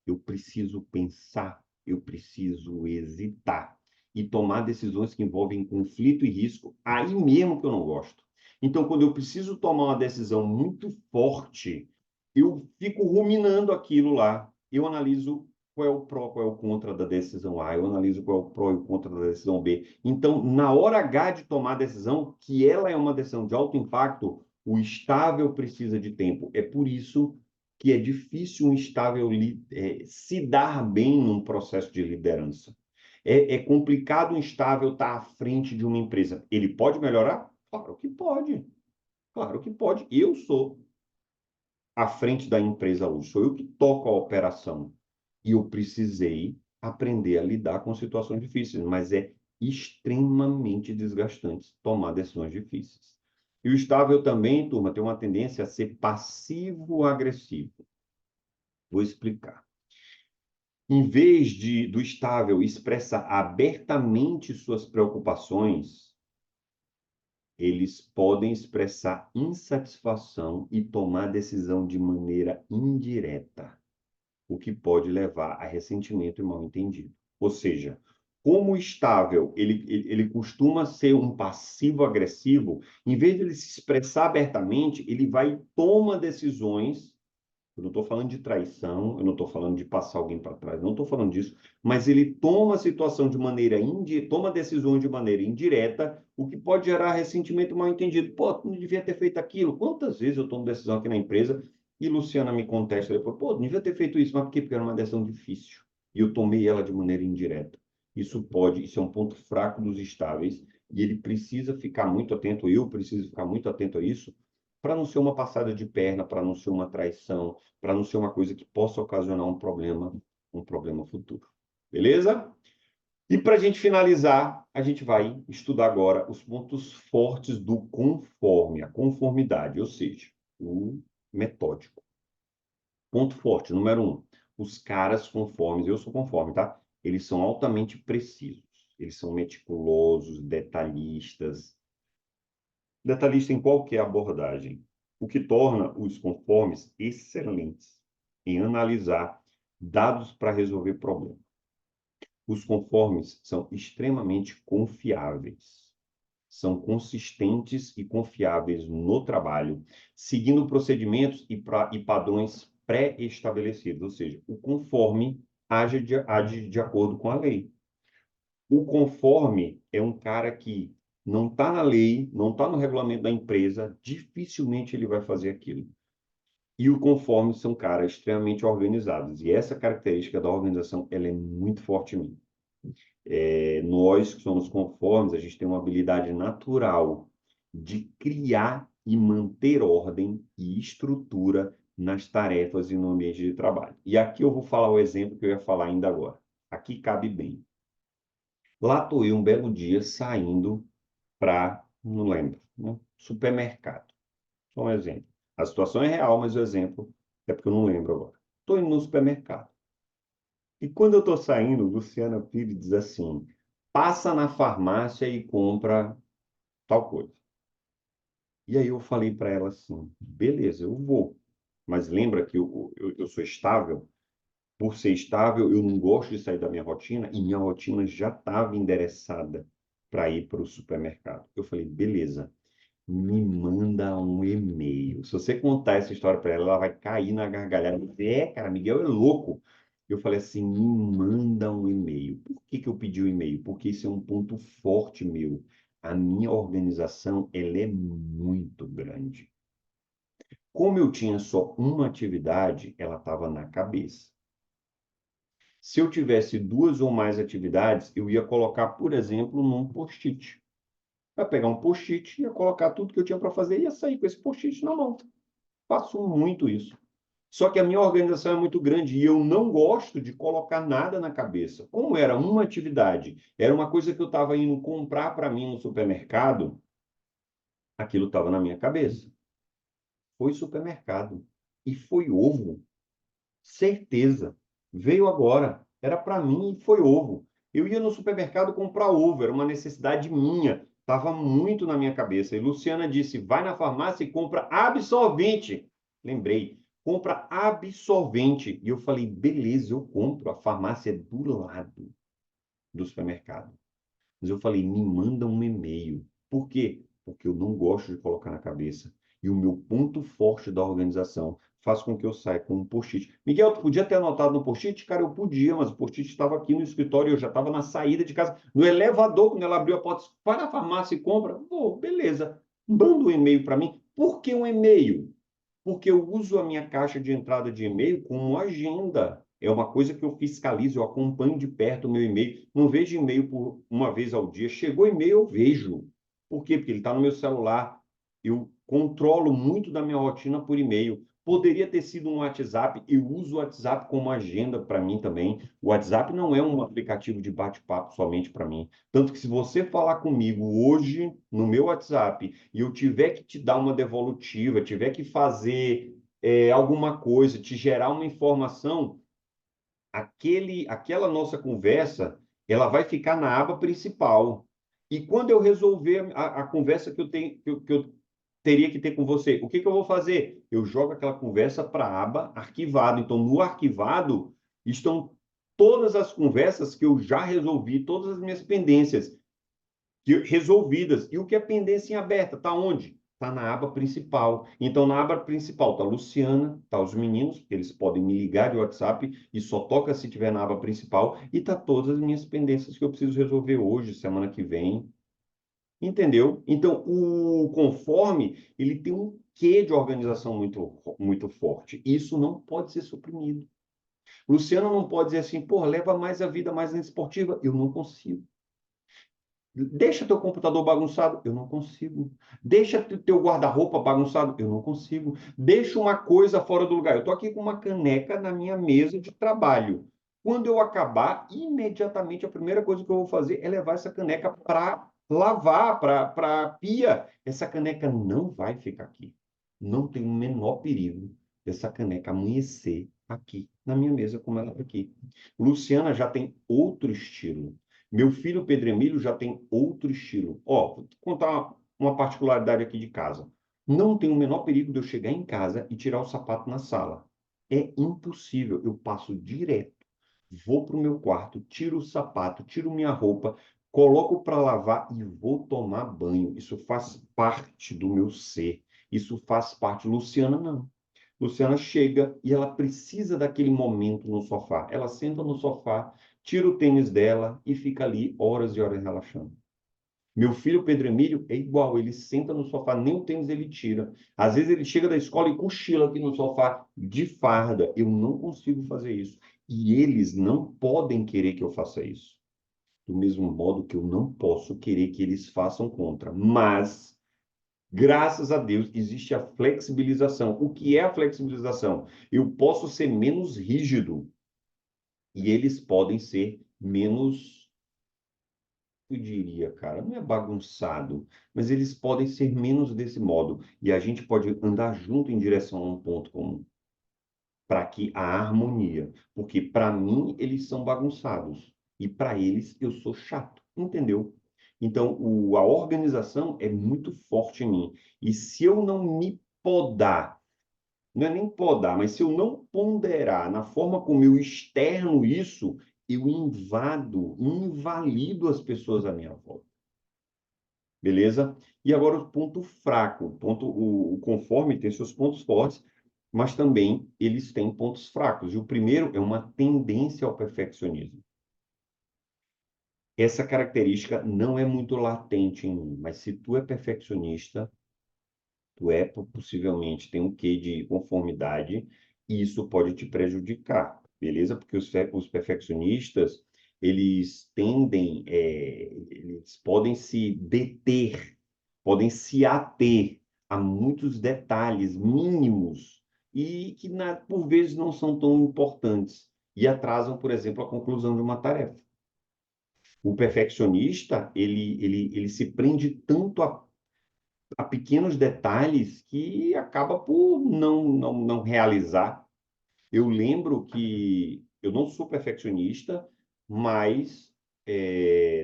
Eu preciso pensar, eu preciso hesitar e tomar decisões que envolvem conflito e risco, aí mesmo que eu não gosto. Então, quando eu preciso tomar uma decisão muito forte, eu fico ruminando aquilo lá. Eu analiso qual é o pró, qual é o contra da decisão A, eu analiso qual é o pró e o contra da decisão B. Então, na hora H de tomar a decisão, que ela é uma decisão de alto impacto, o estável precisa de tempo. É por isso que é difícil um estável se dar bem num processo de liderança. É complicado um estável estar à frente de uma empresa. Ele pode melhorar? Claro que pode. Claro que pode. Eu sou à frente da empresa hoje, sou eu que toco a operação. E eu precisei aprender a lidar com situações difíceis, mas é extremamente desgastante tomar decisões difíceis. E o estável também, turma, tem uma tendência a ser passivo-agressivo. Vou explicar. Em vez do estável expressar abertamente suas preocupações, eles podem expressar insatisfação e tomar decisão de maneira indireta, o que pode levar a ressentimento e mal-entendido. Ou seja, como o estável, ele costuma ser um passivo-agressivo, em vez de ele se expressar abertamente, ele vai e toma decisões. Eu não estou falando de traição, eu não estou falando de passar alguém para trás, não estou falando disso, mas ele toma a situação de maneira toma decisões de maneira indireta, o que pode gerar ressentimento e mal-entendido. Pô, tu não devia ter feito aquilo. Quantas vezes eu tomo decisão aqui na empresa e Luciana me contesta depois, pô, não devia ter feito isso, mas por quê? Porque era uma decisão difícil. E eu tomei ela de maneira indireta. Isso é um ponto fraco dos estáveis, E ele precisa ficar muito atento, eu preciso ficar muito atento a isso, para não ser uma passada de perna, para não ser uma traição, para não ser uma coisa que possa ocasionar um problema futuro. Beleza? E para a gente finalizar, a gente vai estudar agora os pontos fortes do conforme, a conformidade, ou seja, o metódico. Ponto forte, número um, os caras conformes, eu sou conforme, tá? Eles são altamente precisos, eles são meticulosos, detalhistas, detalhista em qualquer abordagem, o que torna os conformes excelentes em analisar dados para resolver problemas. Os conformes são extremamente confiáveis, são consistentes e confiáveis no trabalho, seguindo procedimentos e padrões pré-estabelecidos, ou seja, o conforme age de acordo com a lei. O conforme é um cara que não está na lei, não está no regulamento da empresa, dificilmente ele vai fazer aquilo. E o conforme são caras extremamente organizados. E essa característica da organização, ela é muito forte em mim. Nós que somos conformes, a gente tem uma habilidade natural de criar e manter ordem e estrutura nas tarefas e no ambiente de trabalho. E aqui eu vou falar o exemplo que eu ia falar ainda agora. Aqui cabe bem. Lá estou eu um belo dia saindo para, não lembro, né? Supermercado. Só um exemplo. A situação é real, mas o exemplo é porque eu não lembro agora. Estou indo no supermercado. E quando eu estou saindo, Luciana Pires diz assim: passa na farmácia e compra tal coisa. E aí eu falei para ela assim: beleza, eu vou. Mas lembra que eu sou estável? Por ser estável, eu não gosto de sair da minha rotina e minha rotina já estava endereçada para ir para o supermercado. Eu falei: beleza, me manda um e-mail. Se você contar essa história para ela, ela vai cair na gargalhada. Cara, Miguel é louco. Eu falei assim, me manda um e-mail. Por que que eu pedi o e-mail? Porque isso é um ponto forte meu. A minha organização, ela é muito grande. Como eu tinha só uma atividade, ela estava na cabeça. Se eu tivesse duas ou mais atividades, eu ia colocar, por exemplo, num post-it. Vai pegar um post-it, ia colocar tudo que eu tinha para fazer e ia sair com esse post-it na mão. Faço muito isso. Só que a minha organização é muito grande e eu não gosto de colocar nada na cabeça. Como era uma atividade, era uma coisa que eu estava indo comprar para mim no supermercado, aquilo estava na minha cabeça. Foi supermercado. E foi ovo. Certeza. Veio agora. Era para mim e foi ovo. Eu ia no supermercado comprar ovo, era uma necessidade minha. Estava muito na minha cabeça. E Luciana disse: vai na farmácia e compra absorvente. Lembrei, compra absorvente. E eu falei: beleza, eu compro. A farmácia é do lado do supermercado. Mas eu falei: me manda um e-mail. Por quê? Porque eu não gosto de colocar na cabeça. E o meu ponto forte da organização faz com que eu saia com um post-it. Miguel, tu podia ter anotado no post-it? Cara, eu podia, mas o post-it estava aqui no escritório, eu já estava na saída de casa, no elevador, quando ela abriu a porta, vai na farmácia e compra. Pô, beleza. Manda um e-mail para mim. Por que um e-mail? Porque eu uso a minha caixa de entrada de e-mail como agenda. É uma coisa que eu fiscalizo, eu acompanho de perto o meu e-mail. Não vejo e-mail por uma vez ao dia. Chegou e-mail, eu vejo. Por quê? Porque ele está no meu celular. Eu controlo muito da minha rotina por e-mail. Poderia ter sido um WhatsApp, eu uso o WhatsApp como agenda para mim também. O WhatsApp não é um aplicativo de bate-papo somente para mim. Tanto que se você falar comigo hoje no meu WhatsApp e eu tiver que te dar uma devolutiva, tiver que fazer alguma coisa, te gerar uma informação, aquela nossa conversa, ela vai ficar na aba principal. E quando eu resolver a conversa que eu tenho, que eu teria que ter com você, o que que eu vou fazer? Eu jogo aquela conversa para a aba arquivado. Então, no arquivado estão todas as conversas que eu já resolvi, todas as minhas pendências resolvidas. E o que é pendência em aberta? Está onde? Está na aba principal. Então, na aba principal está a Luciana, está os meninos, porque eles podem me ligar de WhatsApp e só toca se tiver na aba principal. E está todas as minhas pendências que eu preciso resolver hoje, semana que vem. Entendeu? Então, o conforme, ele tem um quê de organização muito, muito forte. Isso não pode ser suprimido. Luciano não pode dizer assim, pô, leva mais a vida mais esportiva. Eu não consigo. Deixa teu computador bagunçado, eu não consigo. Deixa teu guarda-roupa bagunçado, eu não consigo. Deixa uma coisa fora do lugar. Eu estou aqui com uma caneca na minha mesa de trabalho. Quando eu acabar, imediatamente a primeira coisa que eu vou fazer é levar essa caneca para lavar, para a pia. Essa caneca não vai ficar aqui. Não tem o menor perigo dessa caneca amanhecer aqui na minha mesa como ela está aqui. Luciana já tem outro estilo. Meu filho Pedro Emílio já tem outro estilo. Ó, vou te contar uma particularidade aqui de casa. Não tem o menor perigo de eu chegar em casa e tirar o sapato na sala. É impossível. Eu passo direto, vou para o meu quarto, tiro o sapato, tiro minha roupa, coloco para lavar e vou tomar banho. Isso faz parte do meu ser. Isso faz parte. Luciana, não. Luciana chega e ela precisa daquele momento no sofá. Ela senta no sofá, tira o tênis dela e fica ali horas e horas relaxando. Meu filho Pedro Emílio é igual, ele senta no sofá, nem o tênis ele tira. Às vezes ele chega da escola e cochila aqui no sofá de farda. Eu não consigo fazer isso. E eles não podem querer que eu faça isso. Do mesmo modo que eu não posso querer que eles façam contra. Mas graças a Deus, existe a flexibilização. O que é a flexibilização? Eu posso ser menos rígido e eles podem ser menos, eu diria, cara, não é bagunçado, mas eles podem ser menos desse modo. E a gente pode andar junto em direção a um ponto comum, para que a harmonia. Porque para mim eles são bagunçados e para eles eu sou chato, entendeu? Então, a organização é muito forte em mim. E se eu não me podar, não é nem podar, mas se eu não ponderar na forma como eu externo isso, eu invalido as pessoas à minha volta. Beleza? E agora o ponto fraco. O conforme tem seus pontos fortes, mas também eles têm pontos fracos. E o primeiro é uma tendência ao perfeccionismo. Essa característica não é muito latente em mim, mas se tu é perfeccionista, tu é possivelmente tem um quê de conformidade e isso pode te prejudicar, beleza? Porque os perfeccionistas, eles tendem, eles podem se deter, podem se ater a muitos detalhes mínimos e que por vezes não são tão importantes e atrasam, por exemplo, a conclusão de uma tarefa. O perfeccionista, ele se prende tanto a pequenos detalhes que acaba por não realizar. Eu lembro que eu não sou perfeccionista, mas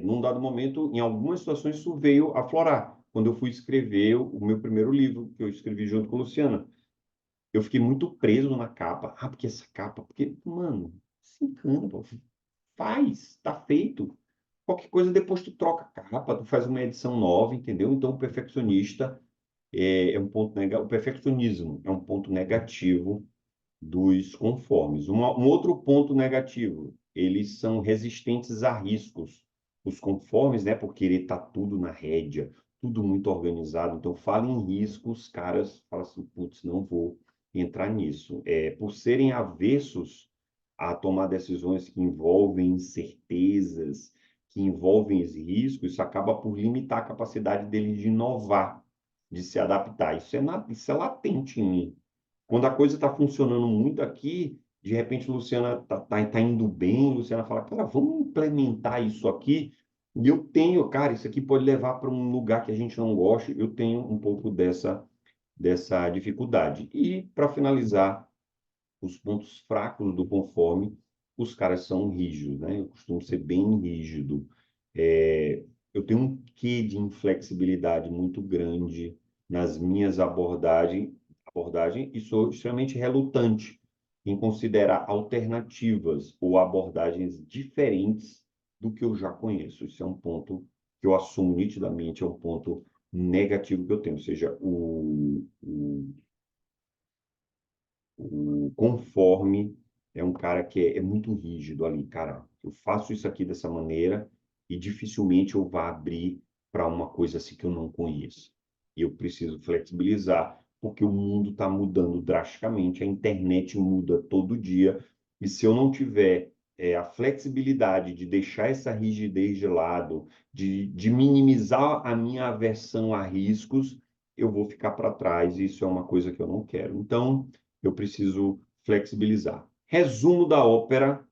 num dado momento, em algumas situações, isso veio aflorar. Quando eu fui escrever o meu primeiro livro, que eu escrevi junto com a Luciana, eu fiquei muito preso na capa. Ah, porque essa capa, porque, mano, se encana, pô. Faz, tá feito. Qualquer coisa depois tu troca a capa, tu faz uma edição nova, entendeu? Então o perfeccionista é um ponto negativo. O perfeccionismo é um ponto negativo dos conformes. Um outro ponto negativo, eles são resistentes a riscos. Os conformes, né, por querer estar tudo na rédea, tudo muito organizado. Então, fala em riscos, os caras falam assim, putz, não vou entrar nisso. Por serem avessos a tomar decisões que envolvem incertezas, que envolvem riscos, isso acaba por limitar a capacidade dele de inovar, de se adaptar. Isso é latente em mim. Quando a coisa está funcionando muito aqui, de repente Luciana tá indo bem, Luciana fala, cara, vamos implementar isso aqui. E eu tenho, cara, isso aqui pode levar para um lugar que a gente não gosta. Eu tenho um pouco dessa dificuldade. E, para finalizar, os pontos fracos do conforme, os caras são rígidos, né? Eu costumo ser bem rígido. Eu tenho um quê de inflexibilidade muito grande nas minhas abordagens e sou extremamente relutante em considerar alternativas ou abordagens diferentes do que eu já conheço. Isso é um ponto que eu assumo nitidamente, é um ponto negativo que eu tenho, ou seja, o conforme é um cara que é muito rígido ali, cara. Eu faço isso aqui dessa maneira e dificilmente eu vá abrir para uma coisa assim que eu não conheço. E eu preciso flexibilizar, porque o mundo está mudando drasticamente, a internet muda todo dia. E se eu não tiver a flexibilidade de deixar essa rigidez de lado, de minimizar a minha aversão a riscos, eu vou ficar para trás, e isso é uma coisa que eu não quero. Então, eu preciso flexibilizar. Resumo da ópera: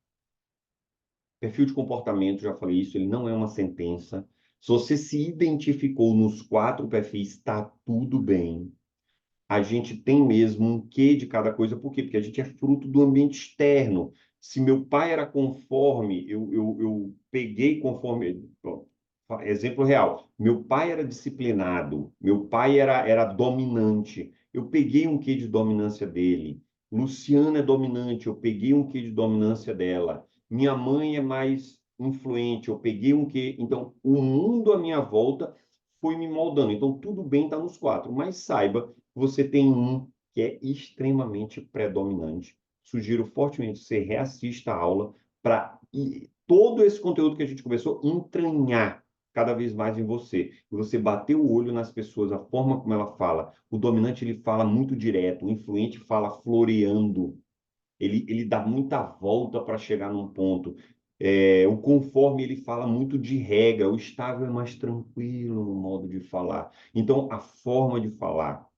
perfil de comportamento, já falei isso, ele não é uma sentença. Se você se identificou nos 4 perfis, está tudo bem. A gente tem mesmo um quê de cada coisa. Por quê? Porque a gente é fruto do ambiente externo. Se meu pai era conforme, eu peguei conforme. Bom, exemplo real. Meu pai era disciplinado, meu pai era dominante. Eu peguei um quê de dominância dele. Luciana é dominante, eu peguei um quê de dominância dela. Minha mãe é mais influente, eu peguei um quê. Então, o mundo à minha volta foi me moldando. Então, tudo bem estar nos 4, mas saiba, você tem um que é extremamente predominante. Sugiro fortemente que você reassista a aula para todo esse conteúdo que a gente começou entranhar cada vez mais em você. E você bater o olho nas pessoas, a forma como ela fala. O dominante, ele fala muito direto, o influente fala floreando. Ele dá muita volta para chegar num ponto. O conforme, ele fala muito de regra, o estável é mais tranquilo no modo de falar. Então, a forma de falar,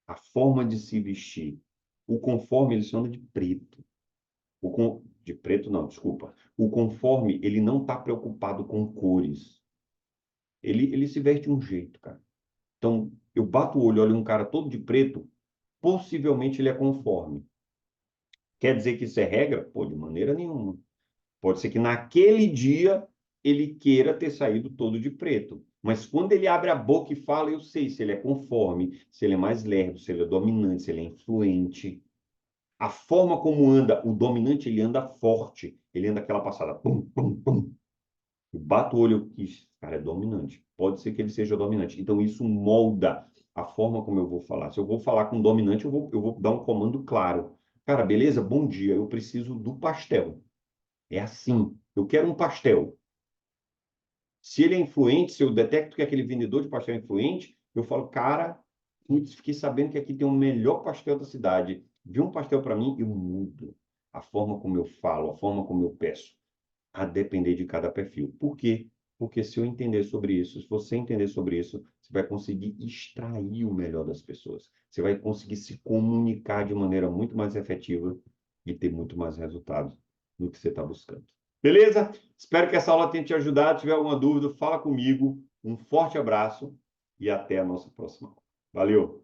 a forma de se vestir, o conforme, ele se anda de preto. De preto, não, desculpa. O conforme, ele não está preocupado com cores. Ele se veste de um jeito, cara. Então, eu bato o olho, olho um cara todo de preto, possivelmente ele é conforme. Quer dizer que isso é regra? Pô, de maneira nenhuma. Pode ser que naquele dia ele queira ter saído todo de preto. Mas quando ele abre a boca e fala, eu sei se ele é conforme, se ele é mais lerdo, se ele é dominante, se ele é influente. A forma como anda, o dominante, ele anda forte. Ele anda aquela passada, pum, pum, pum. Eu bato o olho e, esse cara é dominante. Pode ser que ele seja dominante. Então, isso molda a forma como eu vou falar. Se eu vou falar com dominante, eu vou dar um comando claro. Cara, beleza? Bom dia. Eu preciso do pastel. É assim. Eu quero um pastel. Se ele é influente, se eu detecto que aquele vendedor de pastel é influente, eu falo, cara, putz, fiquei sabendo que aqui tem o melhor pastel da cidade. Vê um pastel para mim, eu mudo a forma como eu falo, a forma como eu peço, a depender de cada perfil. Por quê? Porque se eu entender sobre isso, se você entender sobre isso, você vai conseguir extrair o melhor das pessoas. Você vai conseguir se comunicar de maneira muito mais efetiva e ter muito mais resultado no que você está buscando. Beleza? Espero que essa aula tenha te ajudado. Se tiver alguma dúvida, fala comigo. Um forte abraço e até a nossa próxima aula. Valeu!